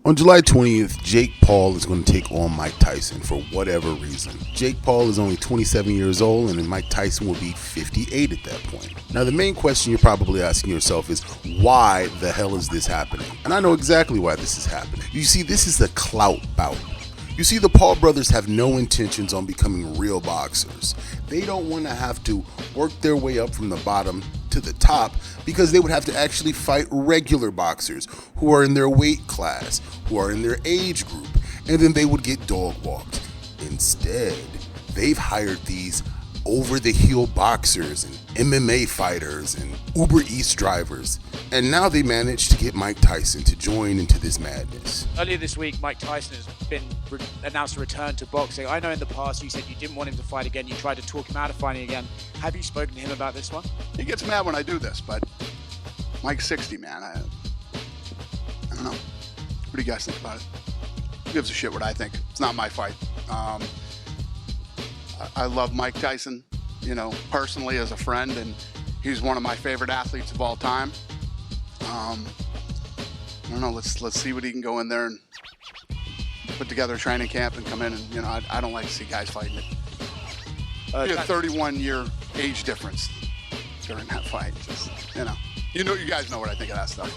On July 20th, Jake Paul is going to take on Mike Tyson for whatever reason. Jake Paul is only 27 years old, and then Mike Tyson will be 58 at that point. Now, the main question you're probably asking yourself is, why the hell is this happening? And I know exactly why this is happening. You see, this is the CLOUT bout. You see, the Paul brothers have no intentions on becoming real boxers. They don't want to have to work their way up from the bottom to the top, because they would have to actually fight regular boxers who are in their weight class, who are in their age group, and then they would get dog walked. Instead, they've hired these over-the-heel boxers and MMA fighters and Uber Eats drivers, and now they managed to get Mike Tyson to join into this madness. Earlier this week, Mike Tyson has been announced a return to boxing. I know in the past you said you didn't want him to fight again. You tried to talk him out of fighting again. Have you spoken to him about this one? He gets mad when I do this, but Mike's 60, man. I don't know. What do you guys think about it? Who gives a shit what I think? It's not my fight. I love Mike Tyson, you know, personally as a friend, and he's one of my favorite athletes of all time. I don't know. Let's see what he can go in there and put together a training camp and come in, and you know, I don't like to see guys fighting it. He had a 31-year age difference during that fight. Just, you guys know what I think of that stuff.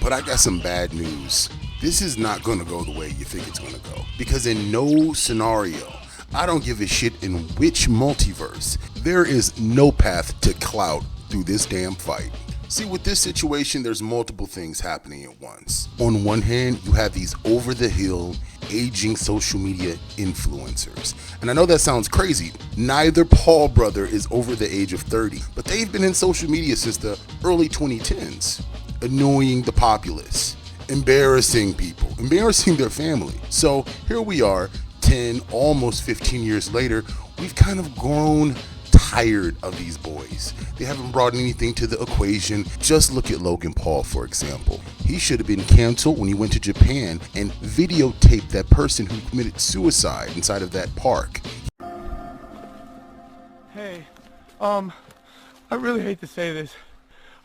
But I got some bad news. This is not going to go the way you think it's going to go, because in no scenario, I don't give a shit in which multiverse, there is no path to CLOUT through this damn fight. See, with this situation, there's multiple things happening at once. On one hand, you have these over-the-hill, aging social media influencers. And I know that sounds crazy. Neither Paul brother is over the age of 30, but they've been in social media since the early 2010s, annoying the populace, embarrassing people, embarrassing their family. So here we are, 10, almost 15 years later, we've kind of grown tired of these boys. They haven't brought anything to the equation. Just look at Logan Paul, for example. He should have been canceled when he went to Japan and videotaped that person who committed suicide inside of that park. Hey, I really hate to say this.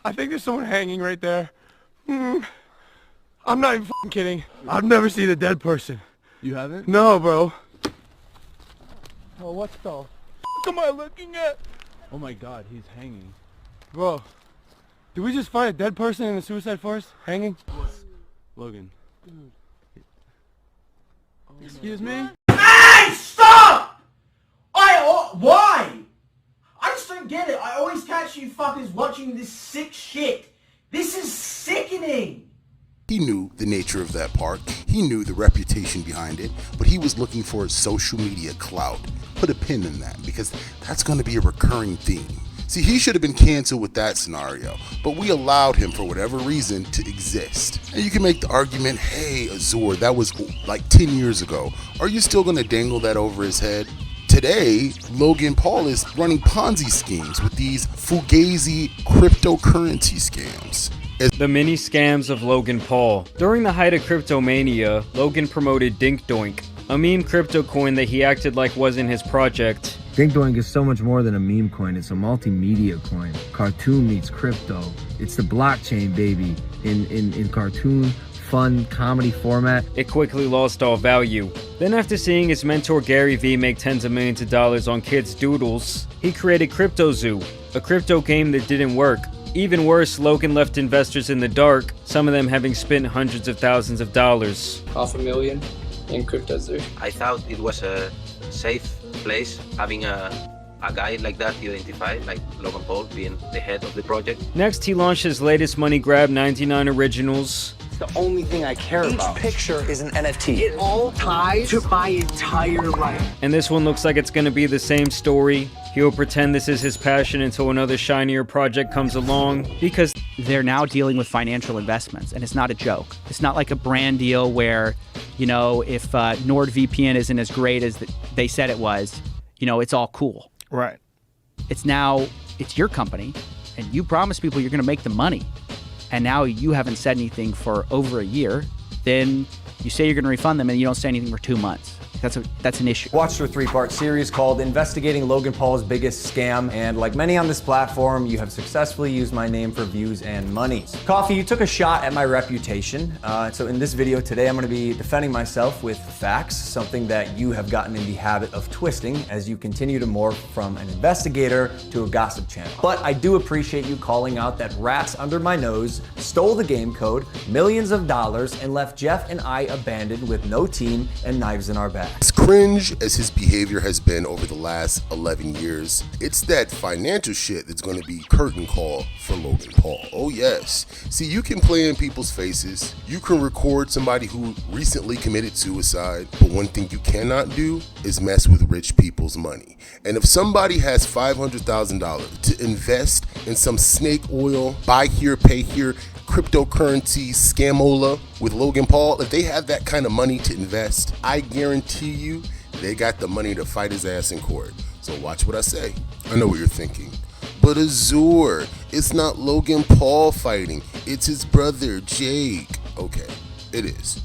I think there's someone hanging right there. I'm not even f***ing kidding. I've never seen a dead person. You haven't? No, bro. Oh, what the f*** am I looking at? Oh my god, he's hanging. Bro, did we just find a dead person in the suicide forest? Hanging? Logan. Dude. Oh, excuse me? Hey, stop! Why? I just don't get it. I always catch you fuckers watching this sick shit. This is sickening. He knew the nature of that park, he knew the reputation behind it, but he was looking for a social media clout. Put a pin in that, because that's going to be a recurring theme. See, he should have been canceled with that scenario, but we allowed him for whatever reason to exist. And you can make the argument, hey, Azure, that was like 10 years ago. Are you still going to dangle that over his head? Today, Logan Paul is running Ponzi schemes with these fugazi cryptocurrency scams. The mini scams of Logan Paul. During the height of cryptomania, Logan promoted Dink Doink, a meme crypto coin that he acted like wasn't his project. Dink Doink is so much more than a meme coin. It's a multimedia coin. Cartoon meets crypto. It's the blockchain, baby. In cartoon, fun, comedy format. It quickly lost all value. Then after seeing his mentor Gary Vee make tens of millions of dollars on kids' doodles, he created CryptoZoo, a crypto game that didn't work. Even worse, Logan left investors in the dark, some of them having spent hundreds of thousands of dollars. $500,000 in CryptoZoo. I thought it was a safe place, having a guy like that to identify, like Logan Paul being the head of the project. Next, he launched his latest money grab, 99 Originals. It's the only thing I care about. Each picture is an NFT. It all ties to my entire life. And this one looks like it's gonna be the same story. He'll pretend this is his passion until another shinier project comes along, because they're now dealing with financial investments, and it's not a joke. It's not like a brand deal where, you know, if NordVPN isn't as great as they said it was, you know, it's all cool. Right. It's your company, and you promise people you're gonna make the money. And now you haven't said anything for over a year, then you say you're going to refund them and you don't say anything for 2 months. That's an issue. Watched a 3-part series called Investigating Logan Paul's Biggest Scam, and like many on this platform, you have successfully used my name for views and money. Coffee, you took a shot at my reputation. So in this video today, I'm gonna be defending myself with facts, something that you have gotten in the habit of twisting as you continue to morph from an investigator to a gossip channel. But I do appreciate you calling out that rats under my nose stole the game code, millions of dollars, and left Jeff and I abandoned with no team and knives in our backs. As cringe as his behavior has been over the last 11 years, it's that financial shit that's going to be curtain call for Logan Paul. Oh yes. See, you can play in people's faces, you can record somebody who recently committed suicide, but one thing you cannot do is mess with rich people's money. And if somebody has $500,000 to invest in some snake oil, buy here, pay here, cryptocurrency scamola with Logan Paul, if they have that kind of money to invest, I guarantee you they got the money to fight his ass in court. So watch what I say. I know what you're thinking. But Azure, it's not Logan Paul fighting, it's his brother Jake. Okay, it is.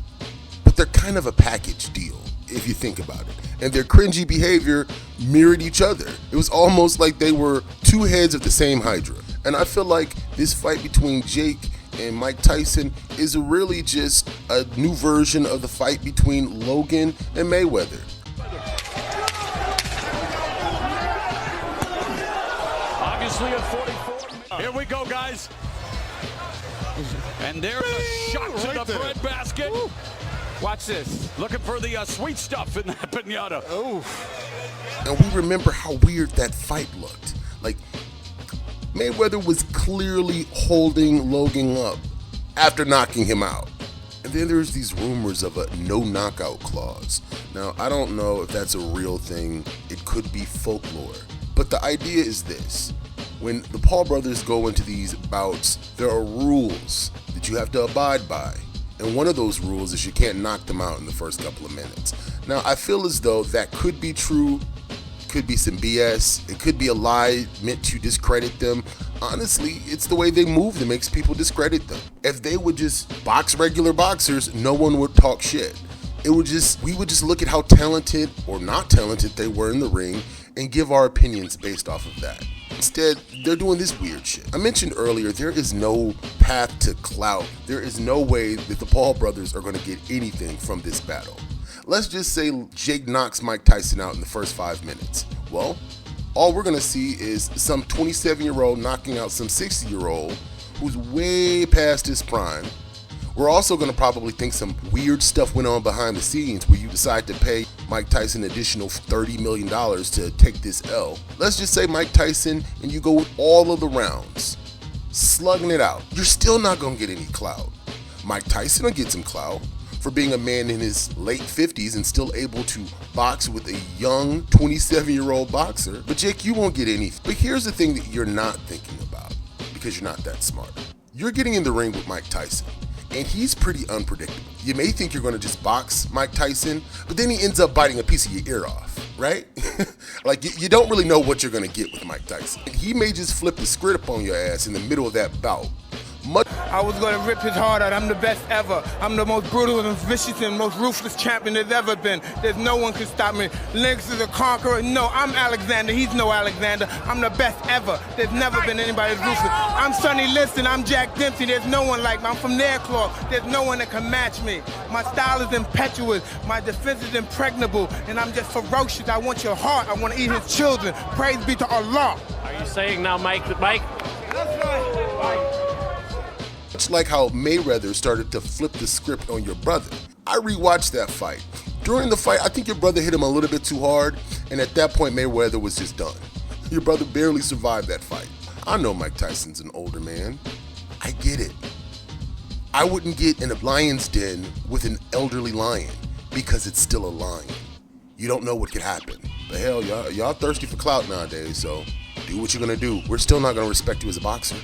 But they're kind of a package deal, if you think about it. And their cringy behavior mirrored each other. It was almost like they were two heads of the same hydra. And I feel like this fight between Jake and Mike Tyson is really just a new version of the fight between Logan and Mayweather. Obviously at 44. Here we go, guys. And there's a shot to the bread basket. Woo. Watch this. Looking for the sweet stuff in that pinata. Oh. And we remember how weird that fight looked. Like, Mayweather was clearly holding Logan up after knocking him out. And then there's these rumors of a no knockout clause. Now, I don't know if that's a real thing. It could be folklore. But the idea is this. When the Paul brothers go into these bouts, there are rules that you have to abide by. And one of those rules is you can't knock them out in the first couple of minutes. Now, I feel as though that could be true, could be some BS, it could be a lie meant to discredit them. Honestly, it's the way they move that makes people discredit them. If they would just box regular boxers, no one would talk shit. We would just look at how talented or not talented they were in the ring and give our opinions based off of that. Instead, they're doing this weird shit. I mentioned earlier, there is no path to clout. There is no way that the Paul brothers are going to get anything from this battle. Let's just say Jake knocks Mike Tyson out in the first 5 minutes. Well, all we're going to see is some 27-year-old knocking out some 60-year-old who's way past his prime. We're also going to probably think some weird stuff went on behind the scenes where you decide to pay Mike Tyson an additional $30 million to take this L. Let's just say Mike Tyson and you go with all of the rounds, slugging it out. You're still not going to get any clout. Mike Tyson will get some clout for being a man in his late 50s and still able to box with a young 27-year-old boxer. But Jake, you won't get any. But here's the thing that you're not thinking about, because you're not that smart. You're getting in the ring with Mike Tyson, and he's pretty unpredictable. You may think you're gonna just box Mike Tyson, but then he ends up biting a piece of your ear off, right? Like, you don't really know what you're gonna get with Mike Tyson. He may just flip the script on your ass in the middle of that bout. I was gonna rip his heart out. I'm the best ever. I'm the most brutal and vicious and most ruthless champion there's ever been. There's no one can stop me. Lynx is a conqueror. No, I'm Alexander. He's no Alexander. I'm the best ever. There's never been anybody as ruthless. I'm Sonny Liston. I'm Jack Dempsey. There's no one like me. I'm from their claw. There's no one that can match me. My style is impetuous. My defense is impregnable. And I'm just ferocious. I want your heart. I want to eat his children. Praise be to Allah. Are you saying now, Mike? That's right. Much like how Mayweather started to flip the script on your brother. I rewatched that fight. During the fight, I think your brother hit him a little bit too hard, and at that point, Mayweather was just done. Your brother barely survived that fight. I know Mike Tyson's an older man. I get it. I wouldn't get in a lion's den with an elderly lion because it's still a lion. You don't know what could happen. But hell, y'all thirsty for clout nowadays, so do what you're gonna do. We're still not gonna respect you as a boxer.